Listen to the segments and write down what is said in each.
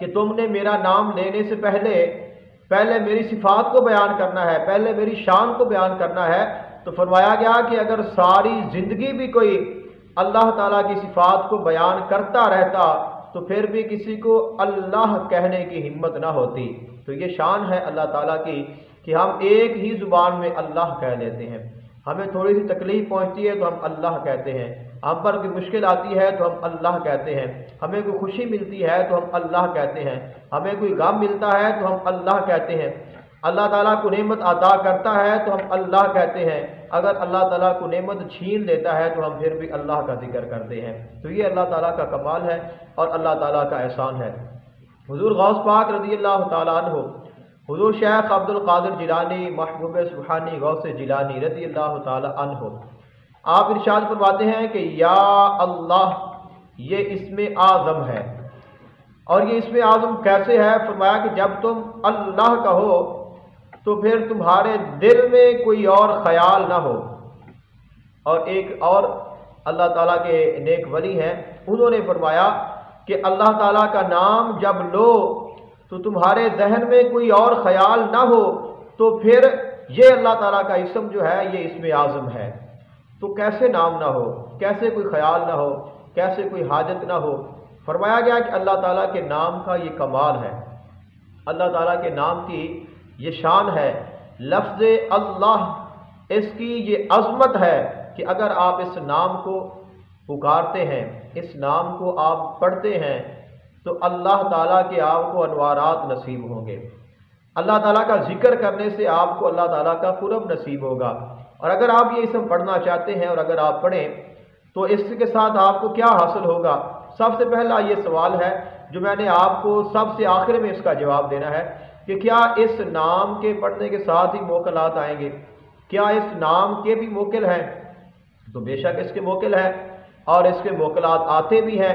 کہ تم نے میرا نام لینے سے پہلے میری صفات کو بیان کرنا ہے، پہلے میری شان کو بیان کرنا ہے، تو فرمایا گیا کہ اگر ساری زندگی بھی کوئی اللہ تعالیٰ کی صفات کو بیان کرتا رہتا تو پھر بھی کسی کو اللہ کہنے کی ہمت نہ ہوتی۔ تو یہ شان ہے اللہ تعالیٰ کی کہ ہم ایک ہی زبان میں اللہ کہہ لیتے ہیں۔ ہمیں تھوڑی سی تکلیف پہنچتی ہے تو ہم اللہ کہتے ہیں، ہم پر کوئی مشکل آتی ہے تو ہم اللہ کہتے ہیں، ہمیں کوئی خوشی ملتی ہے تو ہم اللہ کہتے ہیں، ہمیں کوئی غم ملتا ہے تو ہم اللہ کہتے ہیں، اللہ تعالیٰ کو نعمت عطا کرتا ہے تو ہم اللہ کہتے ہیں، اگر اللہ تعالیٰ کو نعمت چھین لیتا ہے تو ہم پھر بھی اللہ کا ذکر کرتے ہیں۔ تو یہ اللہ تعالیٰ کا کمال ہے اور اللہ تعالیٰ کا احسان ہے۔ حضور غوث پاک رضی اللہ تعالیٰ عنہ، حضور شیخ عبد القادر جیلانی محبوب سبحانی غوث جیلانی رضی اللہ تعالیٰ عنہ، آپ ارشاد فرماتے ہیں کہ یا اللہ یہ اسم اعظم ہے۔ اور یہ اسم اعظم کیسے ہے؟ فرمایا کہ جب تم اللہ کہو تو پھر تمہارے دل میں کوئی اور خیال نہ ہو۔ اور ایک اور اللہ تعالیٰ کے نیک ولی ہیں، انہوں نے فرمایا کہ اللہ تعالیٰ کا نام جب لو تو تمہارے ذہن میں کوئی اور خیال نہ ہو، تو پھر یہ اللہ تعالیٰ کا اسم جو ہے یہ اسم اعظم ہے۔ تو کیسے نام نہ ہو، کیسے کوئی خیال نہ ہو، کیسے کوئی حاجت نہ ہو؟ فرمایا گیا کہ اللہ تعالیٰ کے نام کا یہ کمال ہے، اللہ تعالیٰ کے نام کی یہ شان ہے۔ لفظ اللہ اس کی یہ عظمت ہے کہ اگر آپ اس نام کو پکارتے ہیں، اس نام کو آپ پڑھتے ہیں تو اللہ تعالیٰ کے آپ کو انوارات نصیب ہوں گے، اللہ تعالیٰ کا ذکر کرنے سے آپ کو اللہ تعالیٰ کا قرب نصیب ہوگا۔ اور اگر آپ یہ اسم پڑھنا چاہتے ہیں اور اگر آپ پڑھیں تو اس کے ساتھ آپ کو کیا حاصل ہوگا؟ سب سے پہلا یہ سوال ہے جو میں نے آپ کو سب سے آخر میں اس کا جواب دینا ہے کہ کیا اس نام کے پڑھنے کے ساتھ ہی موکلات آئیں گے؟ کیا اس نام کے بھی موکل ہیں؟ تو بے شک اس کے موکل ہیں اور اس کے موکلات آتے بھی ہیں،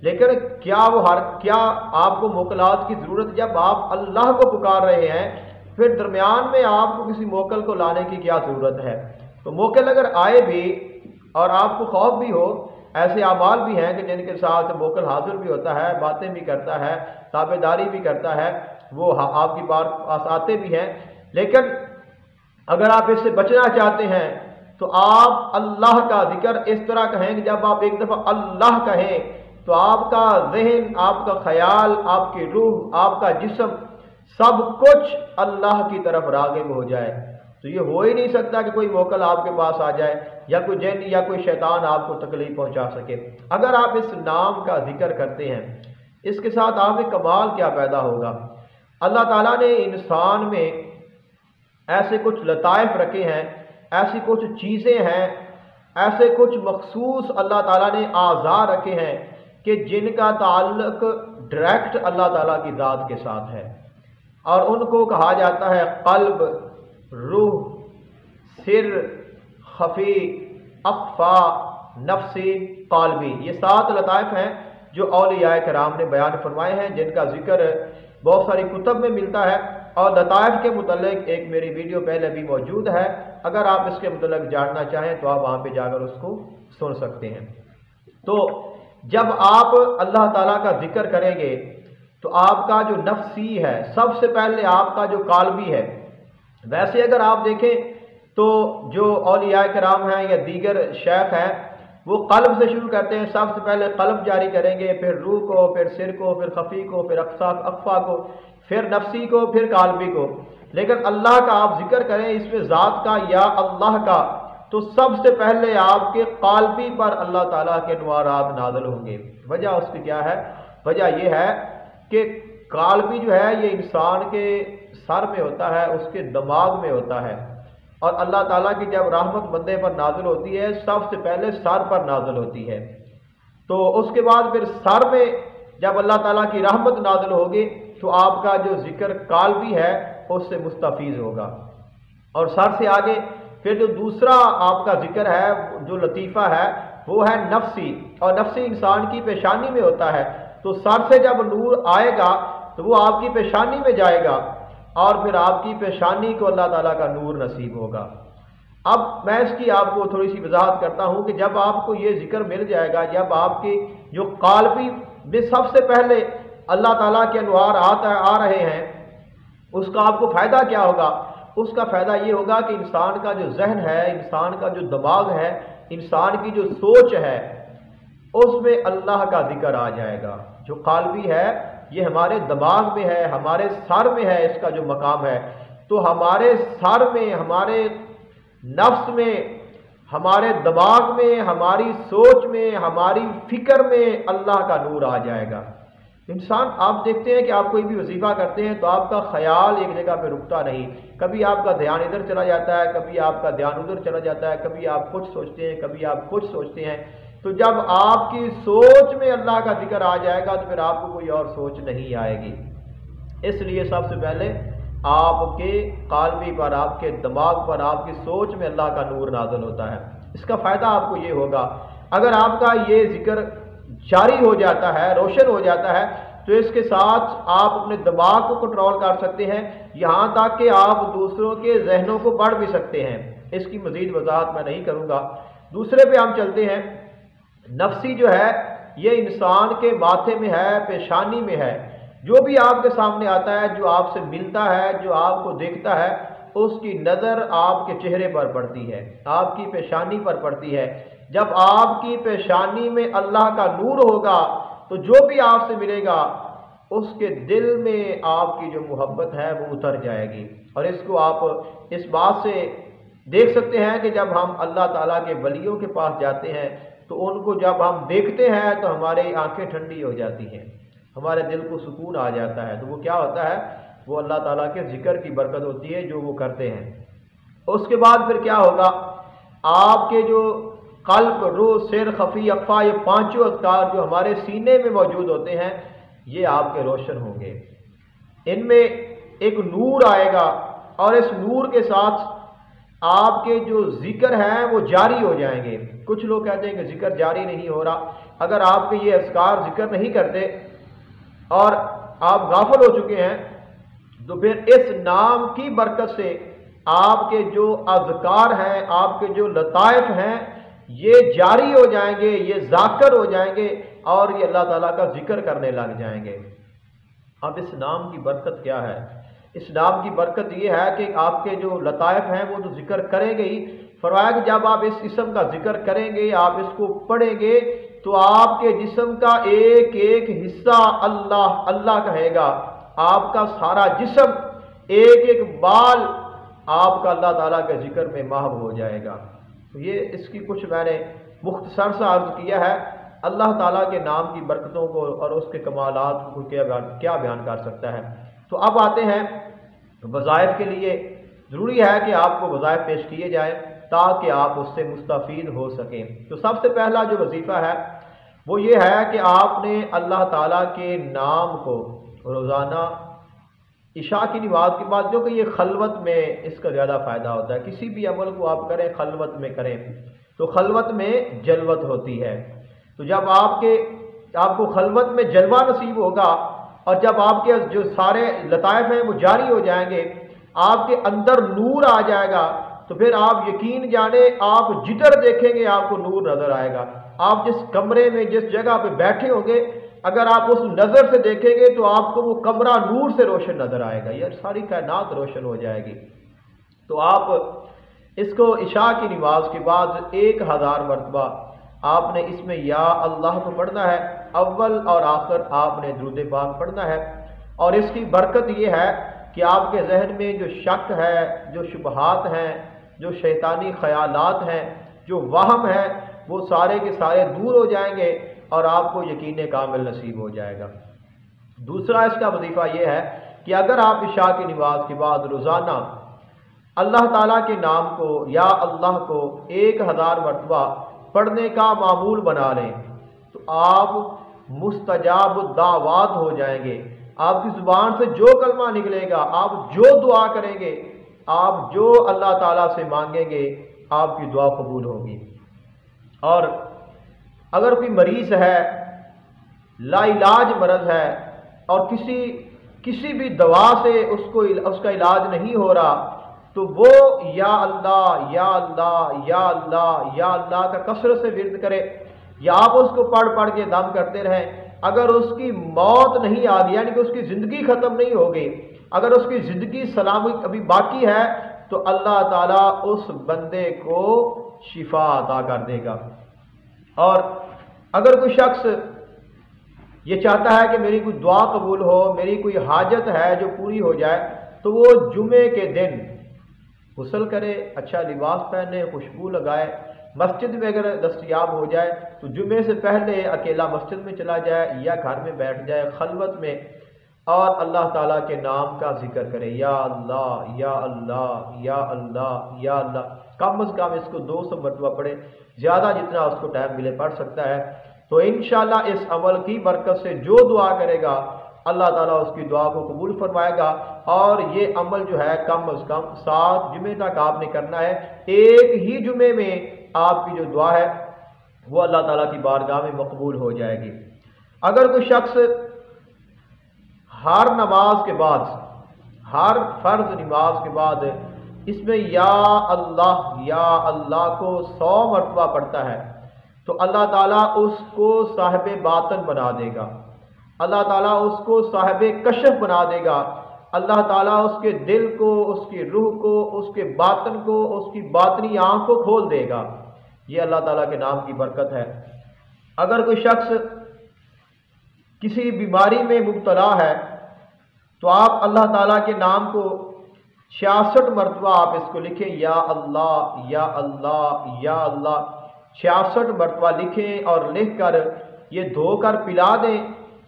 لیکن کیا آپ کو موکلات کی ضرورت جب آپ اللہ کو پکار رہے ہیں، پھر درمیان میں آپ کو کسی موکل کو لانے کی کیا ضرورت ہے؟ تو موکل اگر آئے بھی اور آپ کو خوف بھی ہو، ایسے اعمال بھی ہیں کہ جن کے ساتھ موکل حاضر بھی ہوتا ہے، باتیں بھی کرتا ہے، تابع داری بھی کرتا ہے، وہ آپ کی بات پاس آتے بھی ہیں، لیکن اگر آپ اس سے بچنا چاہتے ہیں تو آپ اللہ کا ذکر اس طرح کہیں کہ جب آپ ایک دفعہ اللہ کہیں تو آپ کا ذہن، آپ کا خیال، آپ کی روح، آپ کا جسم، سب کچھ اللہ کی طرف راغب ہو جائے۔ تو یہ ہو ہی نہیں سکتا کہ کوئی موکل آپ کے پاس آ جائے یا کوئی جن یا کوئی شیطان آپ کو تکلیف پہنچا سکے۔ اگر آپ اس نام کا ذکر کرتے ہیں، اس کے ساتھ آپ میں کمال کیا پیدا ہوگا؟ اللہ تعالیٰ نے انسان میں ایسے کچھ لطائف رکھے ہیں، ایسی کچھ چیزیں ہیں، ایسے کچھ مخصوص اللہ تعالیٰ نے اعضاء رکھے ہیں کہ جن کا تعلق ڈائریکٹ اللہ تعالیٰ کی ذات کے ساتھ ہے، اور ان کو کہا جاتا ہے قلب، روح، سر، خفی، اخفا، نفسی، قالبی۔ یہ 7 لطائف ہیں جو اولیاء کرام نے بیان فرمائے ہیں، جن کا ذکر بہت ساری کتب میں ملتا ہے، اور لطائف کے متعلق ایک میری ویڈیو پہلے بھی موجود ہے، اگر آپ اس کے متعلق جاننا چاہیں تو آپ وہاں پہ جا کر اس کو سن سکتے ہیں۔ تو جب آپ اللہ تعالیٰ کا ذکر کریں گے تو آپ کا جو نفسی ہے، سب سے پہلے آپ کا جو قالبی ہے، ویسے اگر آپ دیکھیں تو جو اولیاء کرام ہیں یا دیگر شیخ ہیں وہ قلب سے شروع کرتے ہیں، سب سے پہلے قلب جاری کریں گے، پھر روح کو، پھر سر کو، پھر خفی کو، پھر اخفا کو، پھر نفسی کو، پھر قالبی کو۔ لیکن اللہ کا آپ ذکر کریں اس میں ذات کا یا اللہ کا، تو سب سے پہلے آپ کے قالبی پر اللہ تعالیٰ کے انوارات نازل ہوں گے۔ وجہ اس کی کیا ہے؟ وجہ یہ ہے کہ قالبی جو ہے یہ انسان کے سر میں ہوتا ہے، اس کے دماغ میں ہوتا ہے، اور اللہ تعالیٰ کی جب رحمت بندے پر نازل ہوتی ہے سب سے پہلے سر پر نازل ہوتی ہے، تو اس کے بعد پھر سر میں جب اللہ تعالیٰ کی رحمت نازل ہوگی تو آپ کا جو ذکر قالبی ہے اس سے مستفیض ہوگا، اور سر سے آگے پھر جو دوسرا آپ کا ذکر ہے، جو لطیفہ ہے، وہ ہے نفسی، اور نفسی انسان کی پیشانی میں ہوتا ہے، تو سر سے جب نور آئے گا تو وہ آپ کی پیشانی میں جائے گا، اور پھر آپ کی پیشانی کو اللہ تعالیٰ کا نور نصیب ہوگا۔ اب میں اس کی آپ کو تھوڑی سی وضاحت کرتا ہوں کہ جب آپ کو یہ ذکر مل جائے گا، جب آپ کی جو قالبی میں سب سے پہلے اللہ تعالیٰ کے انوار آ رہے ہیں، اس کا آپ کو فائدہ کیا ہوگا؟ اس کا فائدہ یہ ہوگا کہ انسان کا جو ذہن ہے، انسان کا جو دماغ ہے، انسان کی جو سوچ ہے، اس میں اللہ کا ذکر آ جائے گا۔ جو قلبی ہے یہ ہمارے دماغ میں ہے، ہمارے سر میں ہے، اس کا جو مقام ہے، تو ہمارے سر میں، ہمارے نفس میں، ہمارے دماغ میں، ہماری سوچ میں، ہماری فکر میں اللہ کا نور آ جائے گا۔ انسان، آپ دیکھتے ہیں کہ آپ کوئی بھی وظیفہ کرتے ہیں تو آپ کا خیال ایک جگہ پہ رکتا نہیں، کبھی آپ کا دھیان ادھر چلا جاتا ہے، کبھی آپ کا دھیان ادھر چلا جاتا ہے، کبھی آپ کچھ سوچتے ہیں، کبھی آپ کچھ سوچتے ہیں۔ تو جب آپ کی سوچ میں اللہ کا ذکر آ جائے گا تو پھر آپ کو کوئی اور سوچ نہیں آئے گی۔ اس لیے سب سے پہلے آپ کے قلبی پر، آپ کے دماغ پر، آپ کی سوچ میں اللہ کا نور نازل ہوتا ہے۔ اس کا فائدہ آپ کو یہ ہوگا، اگر آپ کا یہ ذکر جاری ہو جاتا ہے، روشن ہو جاتا ہے، تو اس کے ساتھ آپ اپنے دماغ کو کنٹرول کر سکتے ہیں، یہاں تک کہ آپ دوسروں کے ذہنوں کو پڑھ بھی سکتے ہیں۔ اس کی مزید وضاحت میں نہیں کروں گا۔ دوسرے پہ ہم چلتے ہیں۔ نفسی جو ہے یہ انسان کے ماتھے میں ہے، پیشانی میں ہے۔ جو بھی آپ کے سامنے آتا ہے، جو آپ سے ملتا ہے، جو آپ کو دیکھتا ہے، اس کی نظر آپ کے چہرے پر پڑتی ہے، آپ کی پیشانی پر پڑتی ہے۔ جب آپ کی پیشانی میں اللہ کا نور ہوگا تو جو بھی آپ سے ملے گا اس کے دل میں آپ کی جو محبت ہے وہ اتر جائے گی۔ اور اس کو آپ اس بات سے دیکھ سکتے ہیں کہ جب ہم اللہ تعالیٰ کے ولیوں کے پاس جاتے ہیں تو ان کو جب ہم دیکھتے ہیں تو ہماری آنکھیں ٹھنڈی ہو جاتی ہیں، ہمارے دل کو سکون آ جاتا ہے۔ تو وہ کیا ہوتا ہے؟ وہ اللہ تعالیٰ کے ذکر کی برکت ہوتی ہے جو وہ کرتے ہیں۔ اس کے بعد پھر کیا ہوگا؟ آپ کے جو قلب، روح، سر، خفی، اخفا، یہ پانچوں اذکار جو ہمارے سینے میں موجود ہوتے ہیں یہ آپ کے روشن ہوں گے۔ ان میں ایک نور آئے گا اور اس نور کے ساتھ آپ کے جو ذکر ہیں وہ جاری ہو جائیں گے۔ کچھ لوگ کہتے ہیں کہ ذکر جاری نہیں ہو رہا۔ اگر آپ کے یہ اذکار ذکر نہیں کرتے اور آپ غافل ہو چکے ہیں تو پھر اس نام کی برکت سے آپ کے جو اذکار ہیں، آپ کے جو لطائف ہیں، یہ جاری ہو جائیں گے، یہ ذاکر ہو جائیں گے اور یہ اللہ تعالیٰ کا ذکر کرنے لگ جائیں گے۔ اب اس نام کی برکت کیا ہے؟ اس نام کی برکت یہ ہے کہ آپ کے جو لطائف ہیں وہ تو ذکر کریں گے ہی، فرمایا کہ جب آپ اس اسم کا ذکر کریں گے، آپ اس کو پڑھیں گے تو آپ کے جسم کا ایک ایک حصہ اللہ اللہ کہے گا، آپ کا سارا جسم، ایک ایک بال آپ کا اللہ تعالیٰ کے ذکر میں محو ہو جائے گا۔ تو یہ اس کی کچھ میں نے مختصر سا عرض کیا ہے۔ اللہ تعالیٰ کے نام کی برکتوں کو اور اس کے کمالات کو کیا بیان کر سکتا ہے۔ تو اب آتے ہیں وظائف کے لیے۔ ضروری ہے کہ آپ کو وظائف پیش کیے جائیں تاکہ آپ اس سے مستفید ہو سکیں۔ تو سب سے پہلا جو وظیفہ ہے وہ یہ ہے کہ آپ نے اللہ تعالیٰ کے نام کو روزانہ عشاء کی نماز کے بعد، جو کہ یہ خلوت میں اس کا زیادہ فائدہ ہوتا ہے، کسی بھی عمل کو آپ کریں خلوت میں کریں تو خلوت میں جلوت ہوتی ہے۔ تو جب آپ کو خلوت میں جلوہ نصیب ہوگا اور جب آپ کے جو سارے لطائف ہیں وہ جاری ہو جائیں گے، آپ کے اندر نور آ جائے گا، تو پھر آپ یقین جانیں آپ جدھر دیکھیں گے آپ کو نور نظر آئے گا۔ آپ جس کمرے میں، جس جگہ پہ بیٹھے ہوں گے، اگر آپ اس نظر سے دیکھیں گے تو آپ کو وہ کمرہ نور سے روشن نظر آئے گا، یہ ساری کائنات روشن ہو جائے گی۔ تو آپ اس کو عشاء کی نماز کے بعد 1000 مرتبہ آپ نے اس میں یا اللہ کو پڑھنا ہے، اول اور آخر آپ نے درود پاک پڑھنا ہے۔ اور اس کی برکت یہ ہے کہ آپ کے ذہن میں جو شک ہے، جو شبہات ہیں، جو شیطانی خیالات ہیں، جو وہم ہے، وہ سارے کے سارے دور ہو جائیں گے اور آپ کو یقین کامل نصیب ہو جائے گا۔ دوسرا اس کا وظیفہ یہ ہے کہ اگر آپ عشاء کی نماز کے بعد روزانہ اللہ تعالیٰ کے نام کو یا اللہ کو 1000 مرتبہ پڑھنے کا معمول بنا لیں تو آپ مستجاب الدعوات ہو جائیں گے۔ آپ کی زبان سے جو کلمہ نکلے گا، آپ جو دعا کریں گے، آپ جو اللہ تعالیٰ سے مانگیں گے، آپ کی دعا قبول ہوگی۔ اور اگر کوئی مریض ہے، لا علاج مرض ہے اور کسی بھی دوا سے اس کا علاج نہیں ہو رہا، تو وہ یا اللہ یا اللہ یا اللہ یا اللہ کا کثرت سے ورد کرے، یا آپ اس کو پڑھ کے دم کرتے رہیں، اگر اس کی موت نہیں آ گئی، یعنی کہ اس کی زندگی ختم نہیں ہو گئی، اگر اس کی زندگی سلامت ابھی باقی ہے، تو اللہ تعالیٰ اس بندے کو شفا عطا کر دے گا۔ اور اگر کوئی شخص یہ چاہتا ہے کہ میری کوئی دعا قبول ہو، میری کوئی حاجت ہے جو پوری ہو جائے، تو وہ جمعے کے دن غسل کرے، اچھا لباس پہنے، خوشبو لگائے، مسجد میں اگر دستیاب ہو جائے تو جمعے سے پہلے اکیلا مسجد میں چلا جائے یا گھر میں بیٹھ جائے خلوت میں، اور اللہ تعالیٰ کے نام کا ذکر کرے، یا اللہ یا اللہ یا اللہ یا اللہ، کم از کم اس کو 200 مرتبہ پڑھے، زیادہ جتنا اس کو ٹائم ملے پڑھ سکتا ہے۔ تو انشاءاللہ اس عمل کی برکت سے جو دعا کرے گا اللہ تعالیٰ اس کی دعا کو قبول فرمائے گا۔ اور یہ عمل جو ہے کم از کم 7 جمعے تک آپ نے کرنا ہے، ایک ہی جمعے میں آپ کی جو دعا ہے وہ اللہ تعالیٰ کی بارگاہ میں مقبول ہو جائے گی۔ اگر کوئی شخص ہر نماز کے بعد، ہر فرض نماز کے بعد اس میں یا اللہ کو 100 مرتبہ پڑھتا ہے تو اللہ تعالیٰ اس کو صاحب باطن بنا دے گا، اللہ تعالیٰ اس کو صاحب کشف بنا دے گا، اللہ تعالیٰ اس کے دل کو، اس کی روح کو، اس کے باطن کو، اس کی باطنی آنکھ کو کھول دے گا۔ یہ اللہ تعالیٰ کے نام کی برکت ہے۔ اگر کوئی شخص کسی بیماری میں مبتلا ہے تو آپ اللہ تعالیٰ کے نام کو 66 مرتبہ آپ اس کو لکھیں، یا اللہ یا اللہ یا اللہ، 66 مرتبہ لکھیں اور لکھ کر یہ دھو کر پلا دیں۔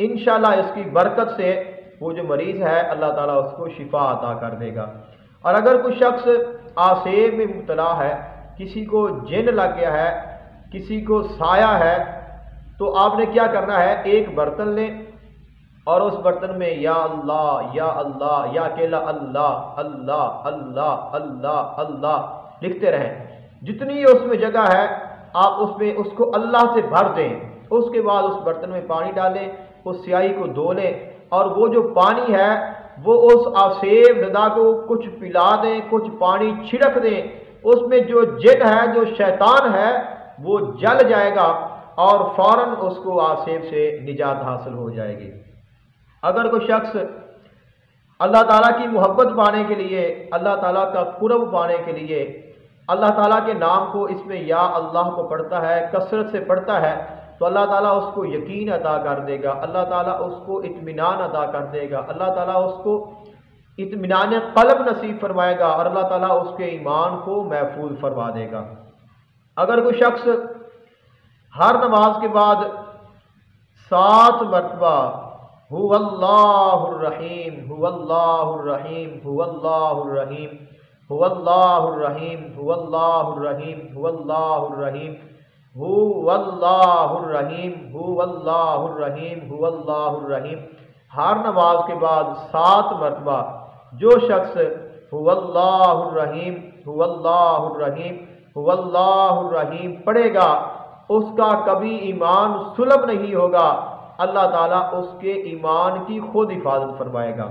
انشاءاللہ اس کی برکت سے وہ جو مریض ہے اللہ تعالیٰ اس کو شفا عطا کر دے گا۔ اور اگر کوئی شخص آسیب میں مبتلا ہے، کسی کو جن لگ گیا ہے، کسی کو سایہ ہے، تو آپ نے کیا کرنا ہے، ایک برتن لیں اور اس برتن میں یا اللہ یا اکیلا اللہ اللہ اللہ اللہ اللہ لکھتے رہیں، جتنی اس میں جگہ ہے آپ اس کو اللہ سے بھر دیں۔ اس کے بعد اس برتن میں پانی ڈالیں، اس سیاہی کو دھو لیں، اور وہ جو پانی ہے وہ اس آسیب زدہ کو کچھ پلا دیں، کچھ پانی چھڑک دیں، اس میں جو جن ہے، جو شیطان ہے، وہ جل جائے گا اور فوراً اس کو آسیب سے نجات حاصل ہو جائے گی۔ اگر کوئی شخص اللہ تعالیٰ کی محبت پانے کے لیے، اللہ تعالیٰ کا قرب پانے کے لیے اللہ تعالیٰ کے نام کو، اس میں یا اللہ کو پڑھتا ہے، کثرت سے پڑھتا ہے، تو اللہ تعالیٰ اس کو یقین عطا کر دے گا، اللہ تعالیٰ اس کو اطمینان عطا کر دے گا، اللہ تعالیٰ اس کو اطمینان قلب نصیب فرمائے گا، اور اللہ تعالیٰ اس کے ایمان کو محفوظ فرما دے گا۔ اگر کوئی شخص ہر نماز کے بعد 7 مرتبہ هو اللہ الرحیم هو اللہ الرحیم هو اللہ الرحیم هو اللہ الرحیم هو اللہ الرحیم هو اللہ الرحیم هو اللہ الرحیم هو اللہ الرحیم هو اللہ الرحیم، ہر نماز کے بعد 7 مرتبہ جو شخص هو اللہ الرحیم هو اللہ الرحیم هو اللہ الرحیم پڑھے گا، اس کا کبھی ایمان سلب نہیں ہوگا، اللہ تعالیٰ اس کے ایمان کی خود حفاظت فرمائے گا۔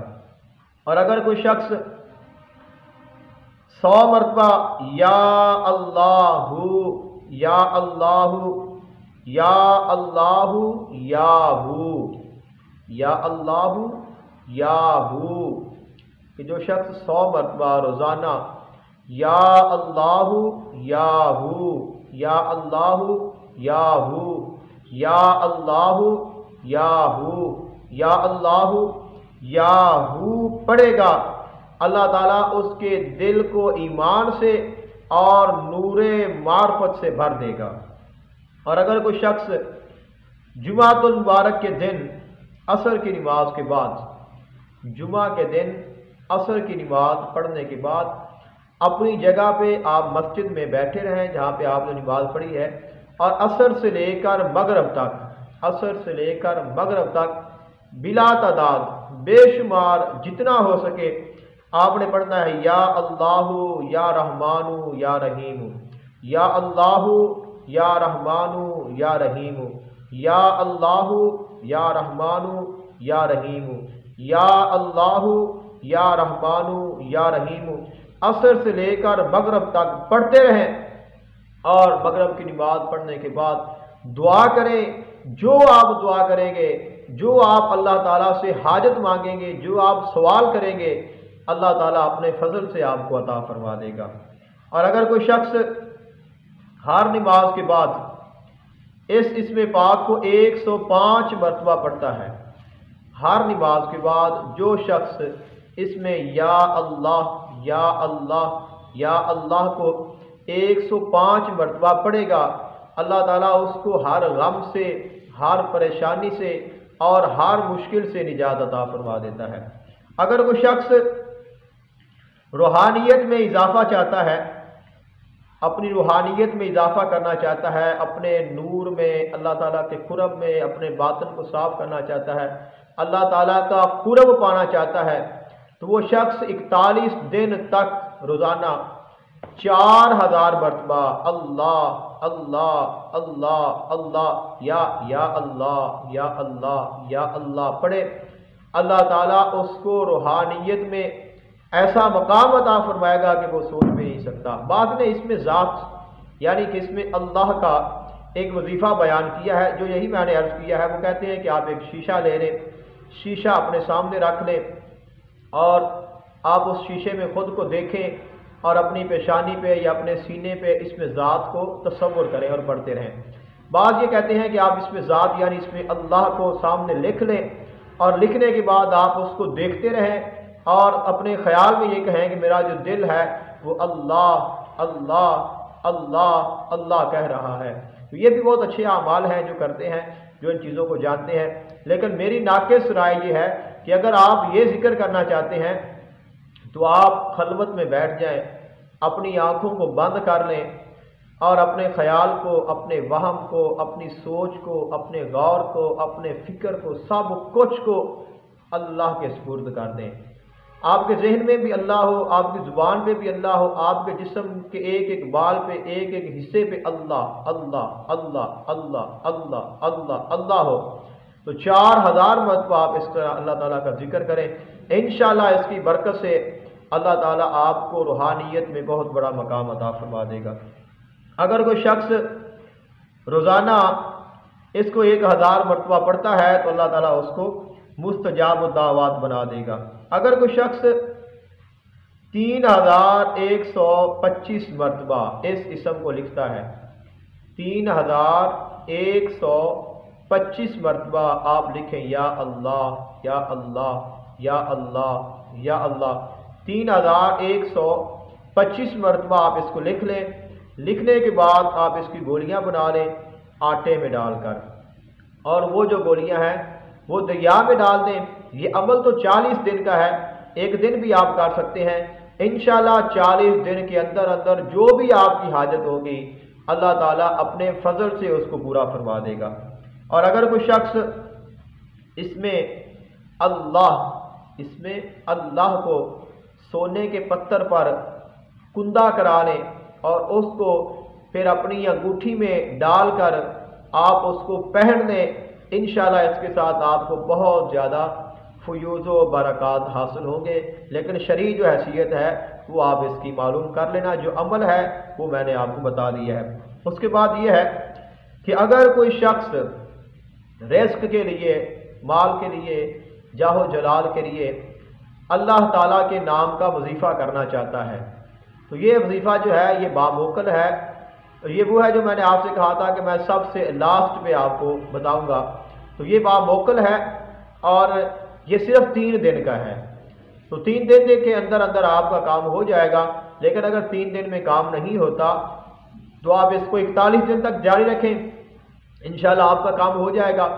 اور اگر کوئی شخص 100 مرتبہ یا اللہ یا اللہ یا اللہ یا ہو یا اللہ یا ہو، کہ جو شخص 100 مرتبہ روزانہ یا اللہ یا ہو یا اللہ یا ہو یا اللہ یا ہو یا اللہ یا ہو پڑھے گا، اللہ تعالیٰ اس کے دل کو ایمان سے اور نور معرفت سے بھر دے گا۔ اور اگر کوئی شخص جمعۃ المبارک کے دن عصر کی نماز کے بعد، جمعہ کے دن عصر کی نماز پڑھنے کے بعد اپنی جگہ پہ آپ مسجد میں بیٹھے رہیں جہاں پہ آپ نے نماز پڑھی ہے، اور عصر سے لے کر مغرب تک، عصر سے لے کر مغرب تک بلا تعداد بے شمار جتنا ہو سکے آپ نے پڑھنا ہے یا اللہ یا رحمان یا رحیم، یا اللہ یا رحمان یا رحیم، یا اللہ یا رحمان یا رحیم، یا اللہ یا رحمان یا رحیم، عصر سے لے کر مغرب تک پڑھتے رہیں، اور مغرب کی نماز پڑھنے کے بعد دعا کریں۔ جو آپ دعا کریں گے جو آپ اللہ تعالیٰ سے حاجت مانگیں گے، جو آپ سوال کریں گے، اللہ تعالیٰ اپنے فضل سے آپ کو عطا فرما دے گا۔ اور اگر کوئی شخص ہر نماز کے بعد اس اسم پاک کو 105 مرتبہ پڑھتا ہے، ہر نماز کے بعد جو شخص اس میں یا اللہ یا اللہ یا اللہ کو 105 مرتبہ پڑھے گا، اللہ تعالیٰ اس کو ہر غم سے، ہر پریشانی سے اور ہر مشکل سے نجات عطا فرما دیتا ہے۔ اگر کوئی شخص روحانیت میں اضافہ چاہتا ہے، اپنی روحانیت میں اضافہ کرنا چاہتا ہے، اپنے نور میں، اللہ تعالیٰ کے قرب میں اپنے باطن کو صاف کرنا چاہتا ہے، اللہ تعالیٰ کا قرب پانا چاہتا ہے، تو وہ شخص 41 دن تک روزانہ 4000 مرتبہ اللہ اللہ اللہ اللہ یا اللہ یا اللہ یا اللہ پڑھے، اللہ تعالیٰ اس کو روحانیت میں ایسا مقام عطا فرمائے گا کہ وہ سوچ بھی نہیں سکتا۔ بعض نے اس میں ذات یعنی کہ اس میں اللہ کا ایک وظیفہ بیان کیا ہے، جو یہی میں نے عرض کیا ہے۔ وہ کہتے ہیں کہ آپ ایک شیشہ لے لیں، شیشہ اپنے سامنے رکھ لیں اور آپ اس شیشے میں خود کو دیکھیں اور اپنی پیشانی پہ یا اپنے سینے پہ اس میں ذات کو تصور کریں اور پڑھتے رہیں۔ بعض یہ کہتے ہیں کہ آپ اس میں ذات یعنی اس میں اللہ کو سامنے لکھ لیں اور لکھنے کے بعد آپ اس کو دیکھتے رہیں اور اپنے خیال میں یہ کہیں کہ میرا جو دل ہے وہ اللہ اللہ اللہ اللہ کہہ رہا ہے۔ تو یہ بھی بہت اچھے اعمال ہیں جو کرتے ہیں، جو ان چیزوں کو جانتے ہیں۔ لیکن میری ناقص رائے یہ ہے کہ اگر آپ یہ ذکر کرنا چاہتے ہیں تو آپ خلوت میں بیٹھ جائیں، اپنی آنکھوں کو بند کر لیں اور اپنے خیال کو، اپنے وہم کو، اپنی سوچ کو، اپنے غور کو، اپنے فکر کو، سب کچھ کو اللہ کے سپرد کر دیں۔ آپ کے ذہن میں بھی اللہ ہو، آپ کی زبان پہ بھی اللہ ہو، آپ کے جسم کے ایک ایک بال پہ، ایک ایک حصے پہ اللہ اللہ اللہ اللہ اللہ اللہ اللہ ہو، تو 4000 مرتبہ آپ اس طرح اللہ تعالیٰ کا ذکر کریں۔ انشاءاللہ اس کی برکت سے اللہ تعالیٰ آپ کو روحانیت میں بہت بڑا مقام عطا فرما دے گا۔ اگر کوئی شخص روزانہ اس کو 1000 مرتبہ پڑھتا ہے تو اللہ تعالیٰ اس کو مستجاب الدعوات بنا دے گا۔ اگر کوئی شخص 3125 مرتبہ اس اسم کو لکھتا ہے، 3125 مرتبہ آپ لکھیں یا اللہ یا اللہ یا اللہ یا اللہ، 3125 مرتبہ آپ اس کو لکھ لیں۔ لکھنے کے بعد آپ اس کی گولیاں بنا لیں آٹے میں ڈال کر، اور وہ جو گولیاں ہیں وہ دریا میں ڈال دیں۔ یہ عمل تو 40 دن کا ہے، ایک دن بھی آپ کر سکتے ہیں۔ انشاءاللہ 40 دن کے اندر اندر جو بھی آپ کی حاجت ہوگی اللہ تعالیٰ اپنے فضل سے اس کو پورا فرما دے گا۔ اور اگر کوئی شخص اس میں اللہ کو سونے کے پتھر پر کندہ کرا لیں اور اس کو پھر اپنی انگوٹھی میں ڈال کر آپ اس کو پہن لیں، انشاءاللہ اس کے ساتھ آپ کو بہت زیادہ فیوز و برکات حاصل ہوں گے۔ لیکن شرعی جو حیثیت ہے وہ آپ اس کی معلوم کر لینا، جو عمل ہے وہ میں نے آپ کو بتا دیا ہے۔ اس کے بعد یہ ہے کہ اگر کوئی شخص رزق کے لیے، مال کے لیے، جاہ و جلال کے لیے اللہ تعالیٰ کے نام کا وظیفہ کرنا چاہتا ہے تو یہ وظیفہ جو ہے یہ باموکل ہے۔ یہ وہ ہے جو میں نے آپ سے کہا تھا کہ میں سب سے لاسٹ پہ آپ کو بتاؤں گا۔ تو یہ باموکل ہے اور یہ صرف 3 دن کا ہے، تو 3 دن کے اندر اندر آپ کا کام ہو جائے گا۔ لیکن اگر 3 دن میں کام نہیں ہوتا تو آپ اس کو 41 دن تک جاری رکھیں، انشاءاللہ آپ کا کام ہو جائے گا۔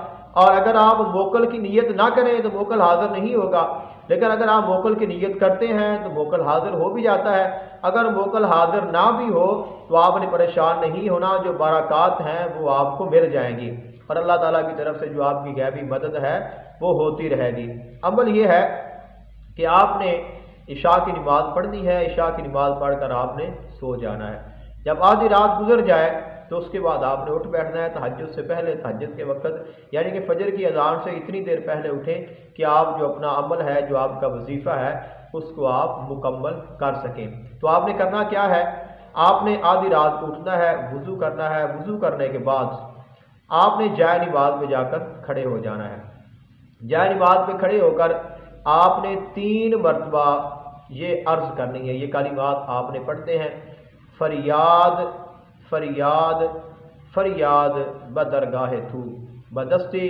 اور اگر آپ موکل کی نیت نہ کریں تو موکل حاضر نہیں ہوگا، لیکن اگر آپ موکل کی نیت کرتے ہیں تو موکل حاضر ہو بھی جاتا ہے۔ اگر موکل حاضر نہ بھی ہو تو آپ نے پریشان نہیں ہونا، جو برکات ہیں وہ آپ کو مل جائیں گی اور اللہ تعالیٰ کی طرف سے جو آپ کی غیبی مدد ہے وہ ہوتی رہے گی۔ عمل یہ ہے کہ آپ نے عشاء کی نماز پڑھنی ہے، عشاء کی نماز پڑھ کر آپ نے سو جانا ہے۔ جب آدھی رات گزر جائے تو اس کے بعد آپ نے اٹھ بیٹھنا ہے تہجد سے پہلے، تہجد کے وقت یعنی کہ فجر کی اذان سے اتنی دیر پہلے اٹھیں کہ آپ جو اپنا عمل ہے، جو آپ کا وظیفہ ہے اس کو آپ مکمل کر سکیں۔ تو آپ نے کرنا کیا ہے، آپ نے آدھی رات کو اٹھنا ہے، وضو کرنا ہے، وضو کرنے کے بعد آپ نے جائے نماز میں جا کر کھڑے ہو جانا ہے۔ جائے نماز پہ کھڑے ہو کر آپ نے 3 مرتبہ یہ عرض کرنی ہے، یہ کلمات آپ نے پڑھتے ہیں، فریاد فریاد فریاد بدرگاہ تو، بدستی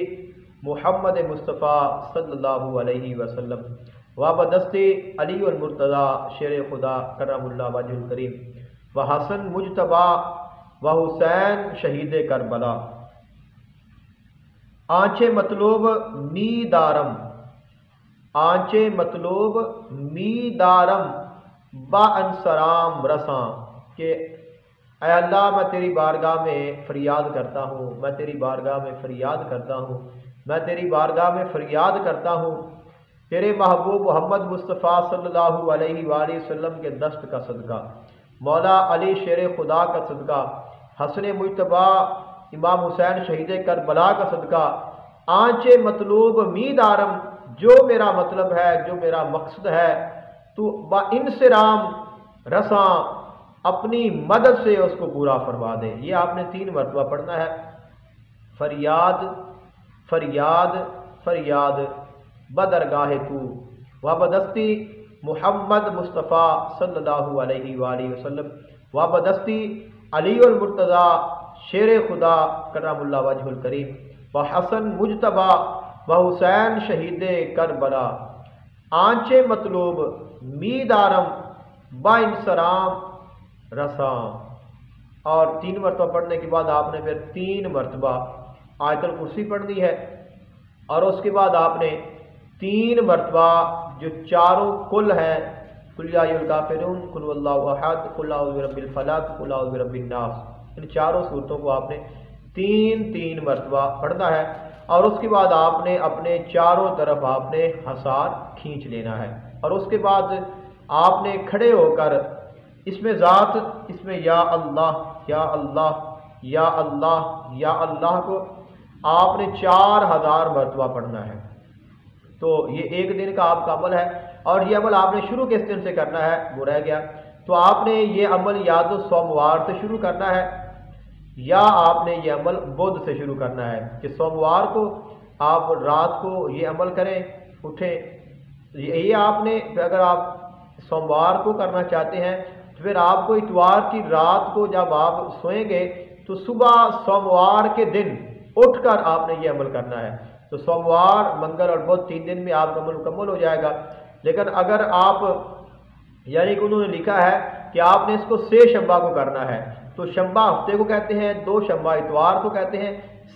محمد مصطفیٰ صلی اللہ علیہ وسلم، و بدستی علی المرتضیٰ شیر خدا کرم اللہ وجہ الکریم، و حسن مجتبیٰ و حسین شہید کربلا، آنچے مطلوب می دارم، آنچے مطلوب می دارم با انسرام رساں، کہ اے اللہ میں تیری بارگاہ میں فریاد کرتا ہوں، میں تیری بارگاہ میں فریاد کرتا ہوں، میں تیری بارگاہ میں فریاد کرتا ہوں تیرے محبوب محمد مصطفیٰ صلی اللہ علیہ وآلہ وسلم کے دست کا صدقہ، مولا علی شیر خدا کا صدقہ، حسن مجتبیٰ امام حسین شہید کربلا کا صدقہ، آنچے مطلوب می دارم، جو میرا مطلب ہے، جو میرا مقصد ہے، تو با انسرام رساں، اپنی مدد سے اس کو پورا فرما دے۔ یہ آپ نے 3 مرتبہ پڑھنا ہے، فریاد فریاد فریاد بدرگاہ تو، و بدستی محمد مصطفیٰ صلی اللہ علیہ وآلہ وسلم، و بدستی علی المرتضیٰ شیر خدا کرم اللہ وجہ الکریم، و حسن مجتبیٰ و حسین شہید کربلا، آنچے مطلوب می دارم با انسرام رساں۔ اور 3 مرتبہ پڑھنے کے بعد آپ نے پھر 3 مرتبہ آیت الکرسی پڑھنی ہے، اور اس کے بعد آپ نے 3 مرتبہ جو چاروں کل ہیں، قل یا ایھا الکافرون، قل ھو اللہ احد، قل اعوذ برب الفلق، قل اعوذ برب الناس، ان چاروں صورتوں کو آپ نے 3 مرتبہ پڑھنا ہے، اور اس کے بعد آپ نے اپنے چاروں طرف آپ نے حصار کھینچ لینا ہے، اور اس کے بعد آپ نے کھڑے ہو کر اس میں ذات، اس میں یا اللہ یا اللہ یا اللہ یا اللہ کو آپ نے 4000 مرتبہ پڑھنا ہے۔ تو یہ 1 دن کا آپ کا عمل ہے، اور یہ عمل آپ نے شروع کس دن سے کرنا ہے وہ رہ گیا، تو آپ نے یہ عمل یا تو سوموار سے شروع کرنا ہے، یا آپ نے یہ عمل بدھ سے شروع کرنا ہے، کہ سوموار کو آپ رات کو یہ عمل کریں، اٹھیں، یہ آپ نے اگر آپ سوموار کو کرنا چاہتے ہیں تو پھر آپ کو اتوار کی رات کو جب آپ سوئیں گے تو صبح سوموار کے دن اٹھ کر آپ نے یہ عمل کرنا ہے، تو سوموار منگل اور بدھ 3 دن میں آپ کا عمل مکمل ہو جائے گا۔ لیکن اگر آپ، یعنی کہ انہوں نے لکھا ہے کہ آپ نے اس کو 6 شنبہ کو کرنا ہے، تو شنبہ ہفتے کو کہتے ہیں، 2 شنبہ اتوار کو کہتے ہیں،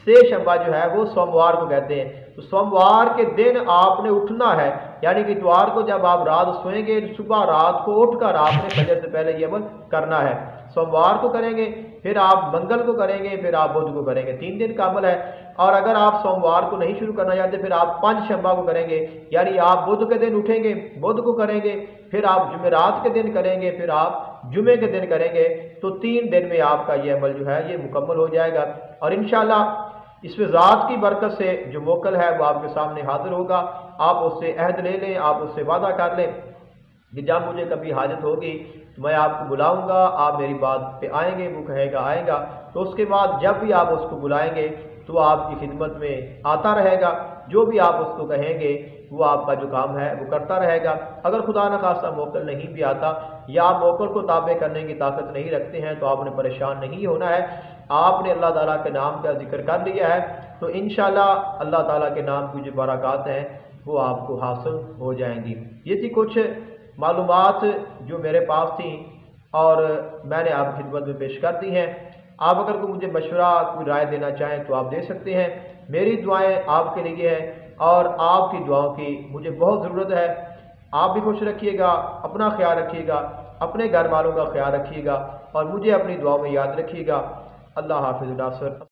6 شنبہ جو ہے وہ سوموار کو کہتے ہیں، تو سوموار کے دن آپ نے اٹھنا ہے، یعنی کہ اتوار کو جب آپ رات سوئیں گے، صبح رات کو اٹھ کر آپ نے فجر سے پہلے یہ عمل کرنا ہے، سوموار کو کریں گے، پھر آپ منگل کو کریں گے، پھر آپ بدھ کو کریں گے، 3 دن کا عمل ہے۔ اور اگر آپ سوموار کو نہیں شروع کرنا چاہتے پھر آپ 5 شنبہ کو کریں گے، یعنی آپ بدھ کے دن اٹھیں گے، بدھ کو کریں گے، پھر آپ جمعرات کے دن کریں گے، پھر آپ جمعے کے دن کریں گے، تو 3 دن میں آپ کا یہ عمل جو ہے یہ مکمل ہو جائے گا۔ اور انشاءاللہ اس میں ذات کی برکت سے جو موکل ہے وہ آپ کے سامنے حاضر ہوگا، آپ اس سے عہد لے لیں، آپ اس سے وعدہ کر لیں کہ جب مجھے کبھی حاجت ہوگی تو میں آپ کو بلاؤں گا، آپ میری بات پہ آئیں گے، وہ کہے گا آئیں گا، تو اس کے بعد جب بھی آپ اس کو بلائیں گے تو آپ کی خدمت میں آتا رہے گا، جو بھی آپ اس کو کہیں گے وہ آپ کا جو کام ہے وہ کرتا رہے گا۔ اگر خدا نخواستہ موکل نہیں بھی آتا یا آپ موکل کو تابع کرنے کی طاقت نہیں رکھتے ہیں تو آپ نے پریشان نہیں ہونا ہے، آپ نے اللہ تعالیٰ کے نام کا ذکر کر لیا ہے تو انشاءاللہ اللہ تعالیٰ کے نام کی جو برکات ہیں وہ آپ کو حاصل ہو جائیں گی۔ یہ تھی کچھ معلومات جو میرے پاس تھیں اور میں نے آپ کی خدمت میں پیش کر دی ہیں۔ آپ اگر کوئی مجھے مشورہ، کوئی رائے دینا چاہیں تو آپ دے سکتے ہیں۔ میری دعائیں آپ کے لیے ہیں اور آپ کی دعاؤں کی مجھے بہت ضرورت ہے۔ آپ بھی خوش رکھیے گا، اپنا خیال رکھیے گا، اپنے گھر والوں کا خیال رکھیے گا اور مجھے اپنی دعاؤں میں یاد رکھیے گا۔ اللہ حافظ ناصر۔